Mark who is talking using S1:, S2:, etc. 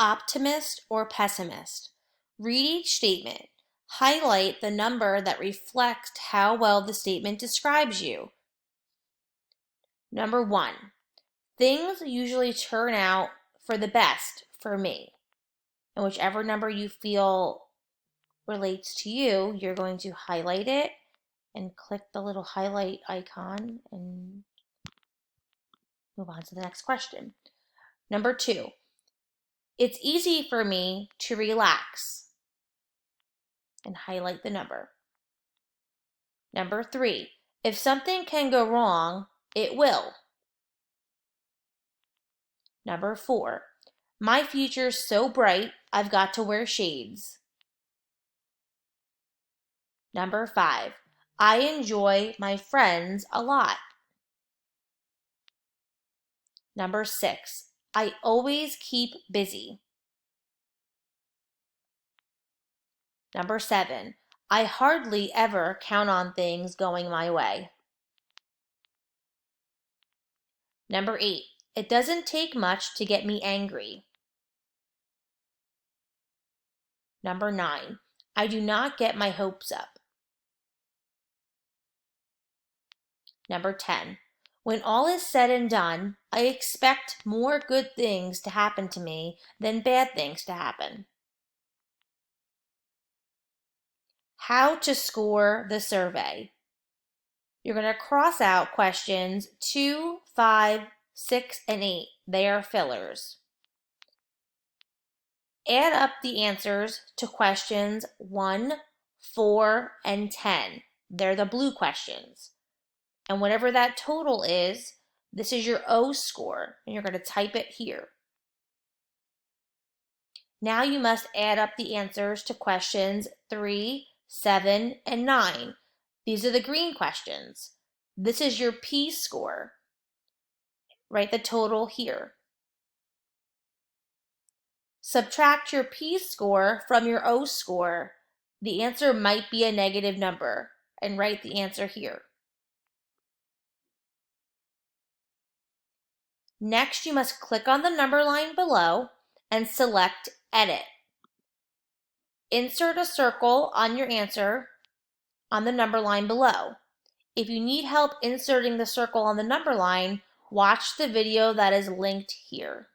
S1: optimist or pessimist? Read each statement. Highlight the number that reflects how well the statement describes you. Number 1, things usually turn out for the best for me. And whichever number you feel relates to you, you're going to highlight it and click the little highlight icon and move on to the next question. Number 2, it's easy for me to relax and highlight the number. Number 3, if something can go wrong, it will. Number 4, my future's so bright, I've got to wear shades. Number 5, I enjoy my friends a lot. Number 6, I always keep busy. Number 7, I hardly ever count on things going my way. Number 8, it doesn't take much to get me angry. Number 9, I do not get my hopes up. Number 10, when all is said and done, I expect more good things to happen to me than bad things to happen. How to score the survey. You're going to cross out questions 2, 5, 6, and 8. They are fillers. Add up the answers to questions 1, 4, and 10. They're the blue questions. And whatever that total is, this is your O score, and you're going to type it here. Now you must add up the answers to questions 3, 7, and 9. These are the green questions. This is your P score. Write the total here. Subtract your P score from your O score. The answer might be a negative number, and write the answer here. Next, you must click on the number line below and select Edit. Insert a circle on your answer on the number line below. If you need help inserting the circle on the number line, watch the video that is linked here.